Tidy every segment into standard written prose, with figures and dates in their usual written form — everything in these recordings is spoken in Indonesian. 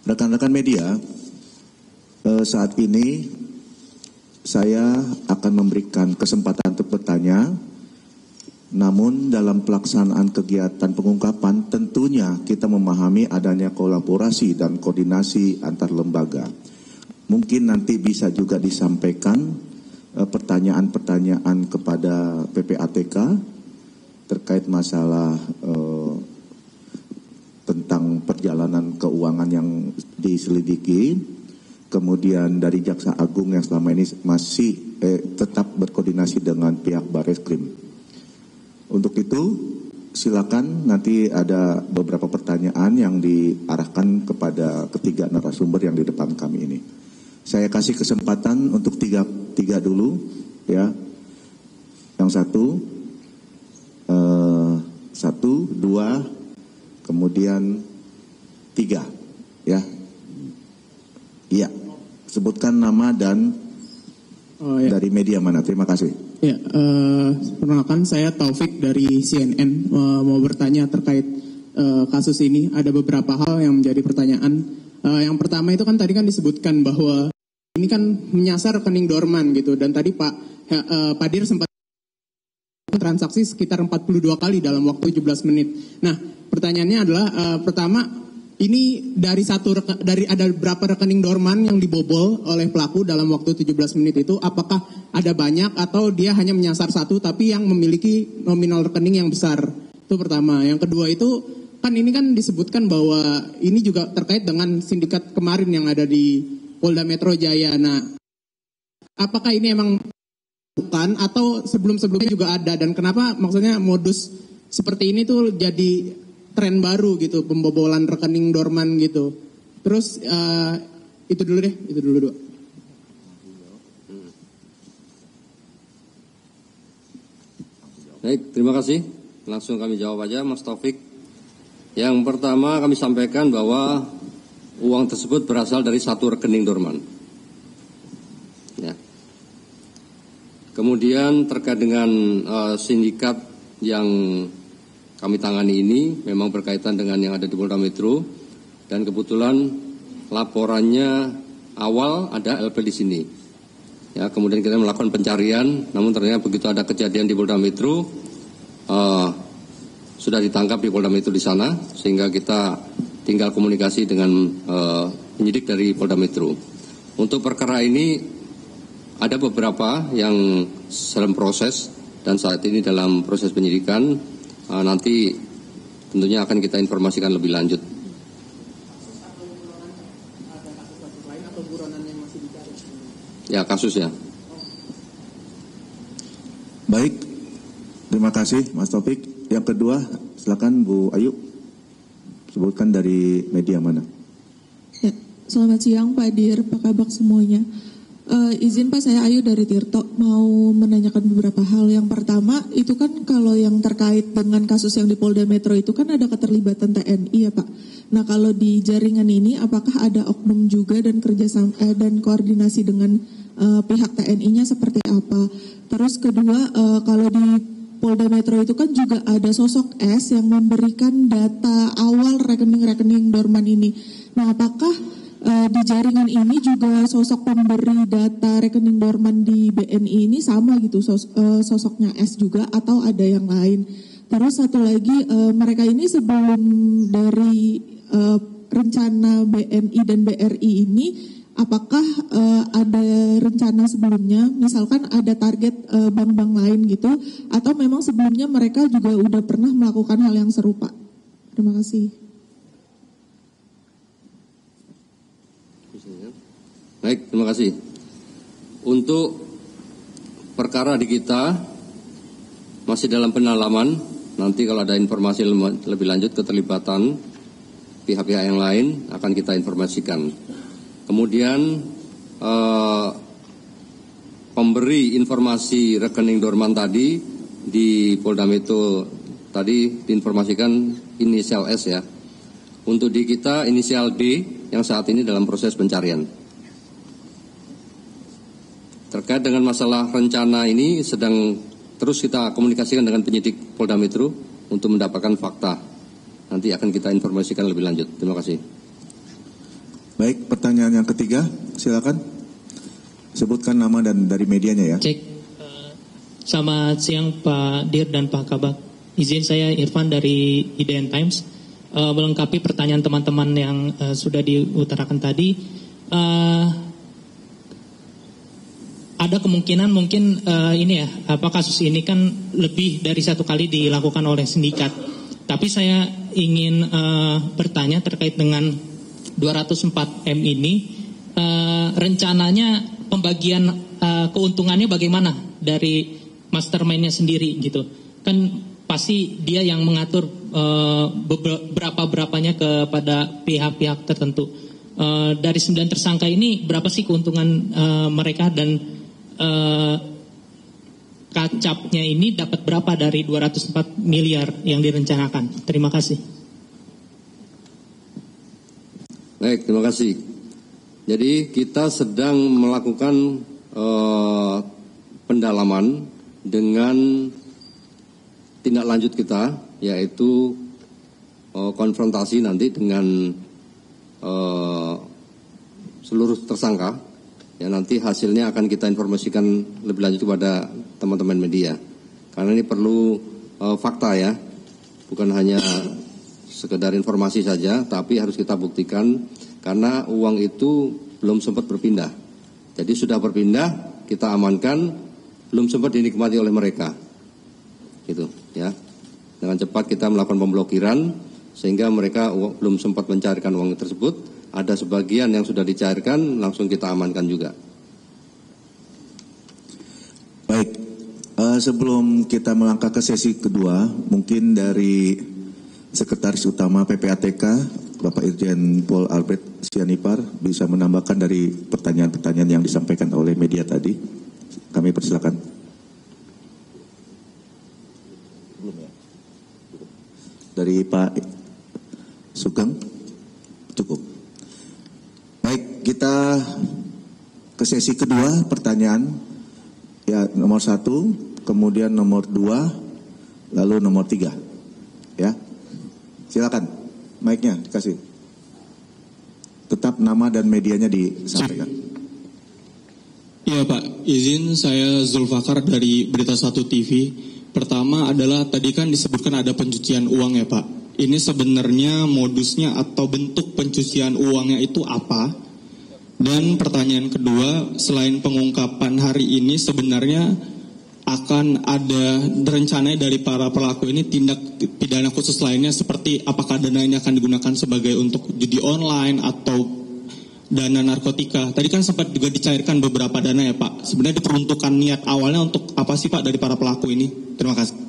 Rekan-rekan media, saat ini saya akan memberikan kesempatan untuk bertanya. Namun dalam pelaksanaan kegiatan pengungkapan tentunya kita memahami adanya kolaborasi dan koordinasi antar lembaga. Mungkin nanti bisa juga disampaikan pertanyaan-pertanyaan kepada PPATK terkait masalah tentang perjalanan keuangan yang diselidiki. Kemudian dari Jaksa Agung yang selama ini masih tetap berkoordinasi dengan pihak Barreskrim. Untuk itu silakan, nanti ada beberapa pertanyaan yang diarahkan kepada ketiga narasumber yang di depan kami ini. Saya kasih kesempatan untuk tiga dulu, ya. Yang satu, dua, kemudian tiga, ya. Iya, sebutkan nama dan dari media mana. Terima kasih. Ya, perkenalkan saya Taufik dari CNN, mau bertanya terkait kasus ini. Ada beberapa hal yang menjadi pertanyaan. Yang pertama itu kan tadi kan disebutkan bahwa ini kan menyasar rekening dorman gitu, dan tadi Pak Dir sempat transaksi sekitar 42 kali dalam waktu 17 menit. Nah, pertanyaannya adalah pertama, ini dari ada berapa rekening dorman yang dibobol oleh pelaku dalam waktu 17 menit itu? Apakah ada banyak atau dia hanya menyasar satu tapi yang memiliki nominal rekening yang besar? Itu pertama. Yang kedua itu kan ini kan disebutkan bahwa ini juga terkait dengan sindikat kemarin yang ada di Polda Metro Jaya. Nah, apakah ini emang bukan atau sebelum-sebelumnya juga ada, dan kenapa maksudnya modus seperti ini tuh jadi tren baru gitu, pembobolan rekening dorman gitu. Terus itu dulu. Baik, terima kasih. Langsung kami jawab aja, Mas Taufik. Yang pertama kami sampaikan bahwa uang tersebut berasal dari satu rekening dorman. Ya. Kemudian terkait dengan sindikat yang kami tangani ini memang berkaitan dengan yang ada di Polda Metro, dan kebetulan laporannya awal ada LP di sini. Ya, kemudian kita melakukan pencarian, namun ternyata begitu ada kejadian di Polda Metro, sudah ditangkap di Polda Metro di sana, sehingga kita tinggal komunikasi dengan penyidik dari Polda Metro. Untuk perkara ini ada beberapa yang dalam proses dan saat ini dalam proses penyidikan. Nanti tentunya akan kita informasikan lebih lanjut. Ya, kasusnya. Baik, terima kasih Mas Taufik. Yang kedua, silakan Bu Ayu, sebutkan dari media mana. Ya, selamat siang Pak Dir, Pak Kabak semuanya. Izin Pak, saya Ayu dari Tirto, mau menanyakan beberapa hal. Yang pertama, itu kan kalau yang terkait dengan kasus yang di Polda Metro itu kan ada keterlibatan TNI ya Pak. Nah, kalau di jaringan ini apakah ada oknum juga dan kerjasama dan koordinasi dengan pihak TNI-nya seperti apa? Terus kedua, kalau di Polda Metro itu kan juga ada sosok S yang memberikan data awal rekening-rekening dorman ini. Nah, apakah di jaringan ini juga sosok pemberi data rekening dorman di BNI ini sama gitu, sosoknya S juga atau ada yang lain? Terus satu lagi, mereka ini sebelum dari rencana BNI dan BRI ini, apakah ada rencana sebelumnya, misalkan ada target bank-bank lain gitu, atau memang sebelumnya mereka juga udah pernah melakukan hal yang serupa? Terima kasih. Baik, terima kasih. Untuk perkara di kita masih dalam pendalaman. Nanti kalau ada informasi lebih lanjut keterlibatan pihak-pihak yang lain akan kita informasikan. Kemudian pemberi informasi rekening dorman tadi di Polda Metro tadi diinformasikan inisial S ya. Untuk di kita inisial D yang saat ini dalam proses pencarian. Terkait dengan masalah rencana ini sedang terus kita komunikasikan dengan penyidik Polda Metro untuk mendapatkan fakta. Nanti akan kita informasikan lebih lanjut. Terima kasih. Baik, pertanyaan yang ketiga, silakan. Sebutkan nama dan dari medianya ya. Cek. Selamat siang Pak Dir dan Pak Kabak. Izin saya Irfan dari IDN Times. Melengkapi pertanyaan teman-teman yang sudah diutarakan tadi. Ada kemungkinan mungkin kasus ini kan lebih dari satu kali dilakukan oleh sindikat. Tapi saya ingin bertanya terkait dengan 204M ini, rencananya pembagian keuntungannya bagaimana dari mastermind-nya sendiri gitu. Kan pasti dia yang mengatur berapanya kepada pihak-pihak tertentu. Dari 9 tersangka ini berapa sih keuntungan mereka dan kacapnya ini dapat berapa dari 204 miliar yang direncanakan? Terima kasih. Baik, terima kasih. Jadi kita sedang melakukan pendalaman dengan tindak lanjut kita, yaitu konfrontasi nanti dengan seluruh tersangka. Ya, nanti hasilnya akan kita informasikan lebih lanjut kepada teman-teman media. Karena ini perlu fakta ya, bukan hanya sekedar informasi saja, tapi harus kita buktikan karena uang itu belum sempat berpindah. Jadi sudah berpindah, kita amankan, belum sempat dinikmati oleh mereka. Gitu ya. Dengan cepat kita melakukan pemblokiran sehingga mereka belum sempat mencairkan uang tersebut. Ada sebagian yang sudah dicairkan, langsung kita amankan juga. Baik, sebelum kita melangkah ke sesi kedua, mungkin dari Sekretaris Utama PPATK, Bapak Irjen Pol Albert Sianipar, bisa menambahkan dari pertanyaan-pertanyaan yang disampaikan oleh media tadi. Kami persilakan. Dari Pak Sugeng, cukup. Baik, kita ke sesi kedua, pertanyaan ya nomor 1, kemudian nomor 2, lalu nomor 3. Ya, silakan, mic-nya dikasih. Tetap nama dan medianya disampaikan. Iya Pak, izin saya Zulfakar dari Berita 1 TV. Pertama adalah tadi kan disebutkan ada pencucian uang ya Pak. Ini sebenarnya modusnya atau bentuk pencucian uangnya itu apa? Dan pertanyaan kedua, selain pengungkapan hari ini sebenarnya akan ada rencana dari para pelaku ini tindak pidana khusus lainnya seperti apakah dana ini akan digunakan sebagai untuk judi online atau dana narkotika. Tadi kan sempat juga dicairkan beberapa dana ya Pak. Sebenarnya diperuntukkan niat awalnya untuk apa sih Pak dari para pelaku ini? Terima kasih.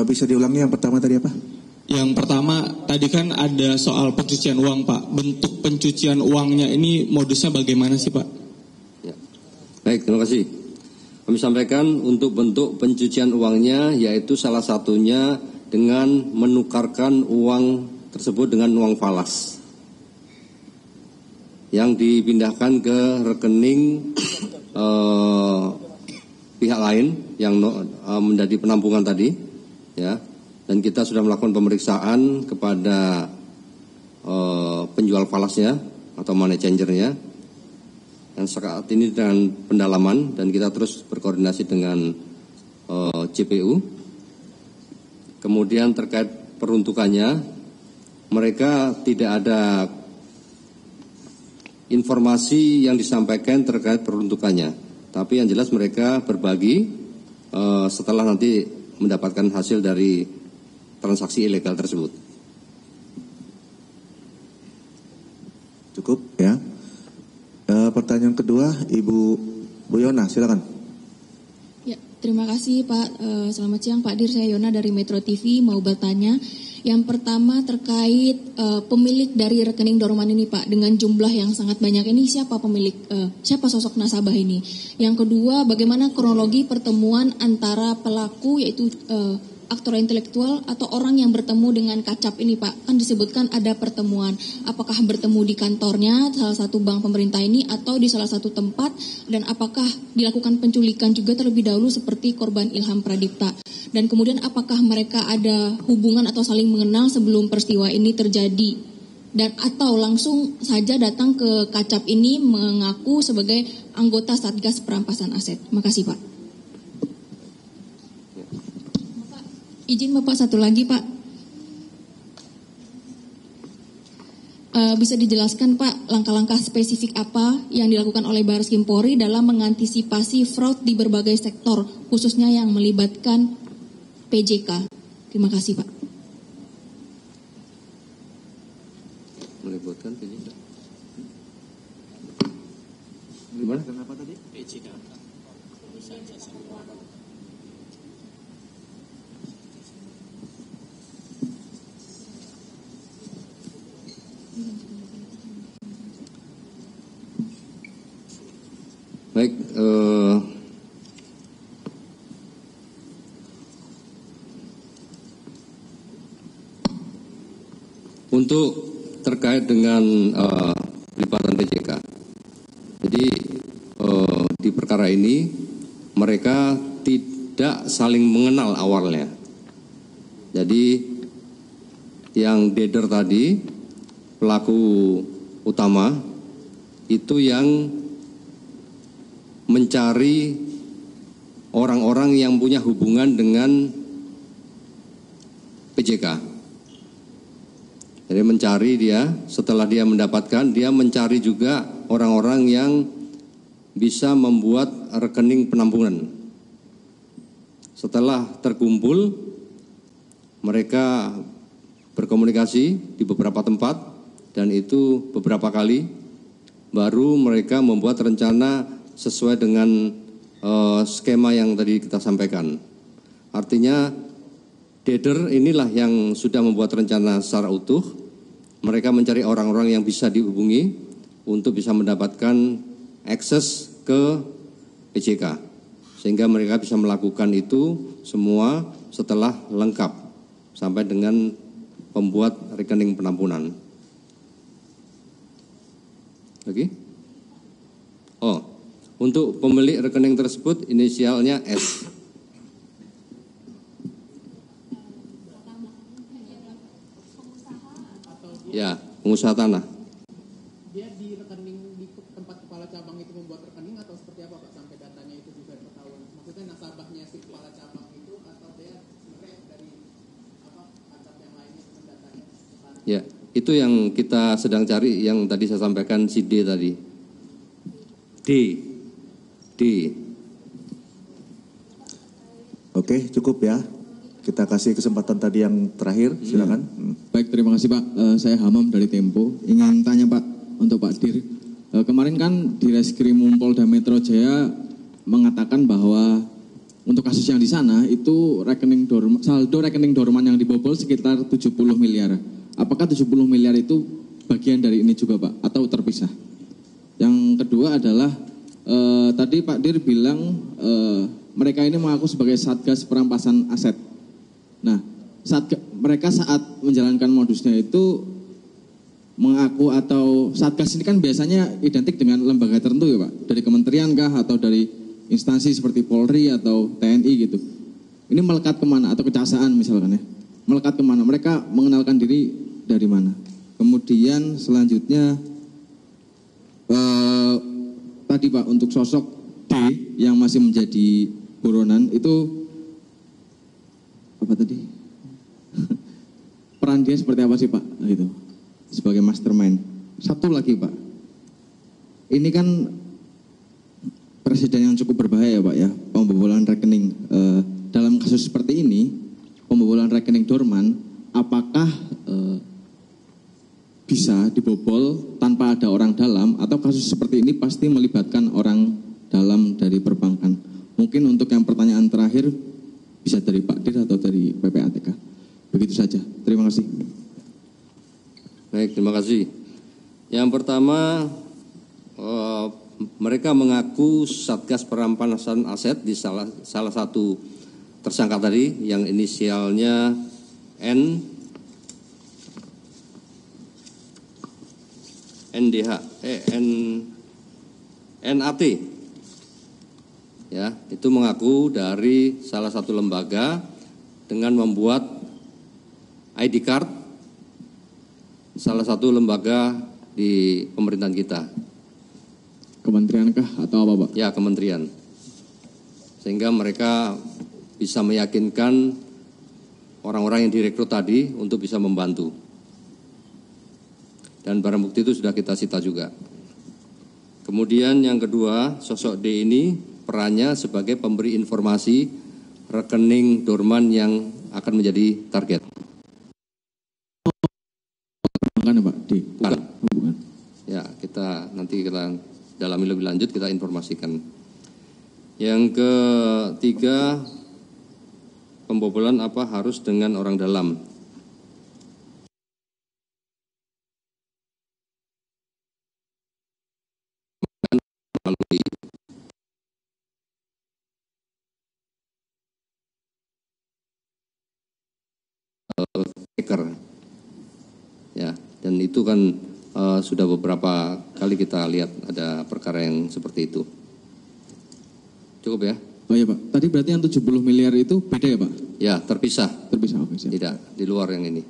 Bisa diulangi yang pertama tadi apa? Yang pertama tadi kan ada soal pencucian uang Pak. Bentuk pencucian uangnya ini modusnya bagaimana sih Pak? Ya. Baik, terima kasih. Kami sampaikan untuk bentuk pencucian uangnya yaitu salah satunya dengan menukarkan uang tersebut dengan uang falas yang dipindahkan ke rekening pihak lain yang menjadi penampungan tadi, ya. Dan kita sudah melakukan pemeriksaan kepada penjual falasnya atau money changernya. Dan saat ini dengan pendalaman dan kita terus berkoordinasi dengan JPU. Kemudian terkait peruntukannya, mereka tidak ada informasi yang disampaikan terkait peruntukannya. Tapi yang jelas mereka berbagi setelah nanti mendapatkan hasil dari transaksi ilegal tersebut. Cukup ya. Pertanyaan kedua, Ibu Bu Yona, silakan. Ya, terima kasih Pak. Selamat siang Pak Dir, saya Yona dari Metro TV mau bertanya. Yang pertama terkait pemilik dari rekening Dorman ini Pak, dengan jumlah yang sangat banyak ini siapa pemilik, siapa sosok nasabah ini? Yang kedua, bagaimana kronologi pertemuan antara pelaku yaitu aktor intelektual atau orang yang bertemu dengan Kacap ini Pak? Kan disebutkan ada pertemuan. Apakah bertemu di kantornya salah satu bank pemerintah ini atau di salah satu tempat? Dan apakah dilakukan penculikan juga terlebih dahulu seperti korban Ilham Pradipta? Dan kemudian apakah mereka ada hubungan atau saling mengenal sebelum peristiwa ini terjadi? Dan atau langsung saja datang ke Kacap ini mengaku sebagai anggota Satgas Perampasan Aset. Makasih Pak. Izin Bapak satu lagi Pak. Bisa dijelaskan Pak langkah-langkah spesifik apa yang dilakukan oleh Baris Krim Polri dalam mengantisipasi fraud di berbagai sektor, khususnya yang melibatkan PJK. Terima kasih Pak. Melibatkan PJK. Gimana? Kenapa tadi? PJK. Baik, untuk terkait dengan pelibatan PJK. Jadi di perkara ini mereka tidak saling mengenal awalnya. Jadi yang Deder tadi pelaku utama itu yang mencari orang-orang yang punya hubungan dengan PJK. Jadi mencari dia, setelah dia mendapatkan, dia mencari juga orang-orang yang bisa membuat rekening penampungan. Setelah terkumpul, mereka berkomunikasi di beberapa tempat dan itu beberapa kali, baru mereka membuat rencana sesuai dengan skema yang tadi kita sampaikan. Artinya Deder inilah yang sudah membuat rencana secara utuh. Mereka mencari orang-orang yang bisa dihubungi untuk bisa mendapatkan akses ke PJK. Sehingga mereka bisa melakukan itu semua setelah lengkap sampai dengan pembuat rekening penampungan. Lagi? Oh. Untuk pemilik rekening tersebut inisialnya S. Ya, pengusaha tanah. Dia di rekening di tempat kepala cabang itu membuat rekening atau seperti apa Pak sampai datanya itu bisa ketahuan? Maksudnya nasabahnya si kepala cabang itu atau dia sebenarnya dari Kacap yang lainnya datanya? Ya, itu yang kita sedang cari yang tadi saya sampaikan si D tadi. D. Oke, cukup ya. Kita kasih kesempatan tadi yang terakhir, silakan. Baik, terima kasih Pak. Saya Hamam dari Tempo. Ingin tanya Pak untuk Pak Dir. Kemarin kan di Reskrim Polda Metro Jaya mengatakan bahwa untuk kasus yang di sana itu saldo rekening dorman yang dibobol sekitar 70 miliar. Apakah 70 miliar itu bagian dari ini juga Pak atau terpisah? Yang kedua adalah tadi Pak Dir bilang mereka ini mengaku sebagai Satgas Perampasan Aset. Nah, mereka saat menjalankan modusnya itu mengaku atau Satgas ini kan biasanya identik dengan lembaga tertentu ya Pak, dari kementerian kah atau dari instansi seperti Polri atau TNI gitu. Ini melekat kemana atau kejaksaan misalkan ya? Melekat kemana? Mereka mengenalkan diri dari mana? Kemudian selanjutnya tadi Pak untuk sosok D yang masih menjadi buronan itu apa tadi? Peran dia seperti apa sih Pak? Gitu. Sebagai mastermind. Satu lagi Pak. Ini kan presiden yang cukup berbahaya Pak ya, pembobolan rekening. Dalam kasus seperti ini, pembobolan rekening dorman, apakah bisa dibobol tanpa ada orang dalam atau kasus seperti ini pasti melibatkan orang dalam dari perbankan? Mungkin untuk yang pertanyaan terakhir bisa dari Pak Dir atau dari PPATK. Begitu saja. Terima kasih. Baik, terima kasih. Yang pertama, mereka mengaku Satgas Perampasan Aset di salah satu tersangka tadi yang inisialnya NAT, ya, itu mengaku dari salah satu lembaga dengan membuat ID card salah satu lembaga di pemerintahan kita. Kementerian kah atau apa, Pak? Ya, kementerian. Sehingga mereka bisa meyakinkan orang-orang yang direkrut tadi untuk bisa membantu. Dan barang bukti itu sudah kita sita juga. Kemudian yang kedua, sosok D ini perannya sebagai pemberi informasi rekening dorman yang akan menjadi target. Bukan, Pak? D. Bukan. Bukan. Ya, nanti kita dalami lebih lanjut, kita informasikan. Yang ketiga, pembobolan apa harus dengan orang dalam. Melalui hacker, ya, dan itu kan sudah beberapa kali kita lihat ada perkara yang seperti itu. Cukup ya? Oh iya, Pak. Tadi berarti yang 70 miliar itu beda ya, Pak? Ya, terpisah. Terpisah, oke, siap. Tidak, di luar yang ini.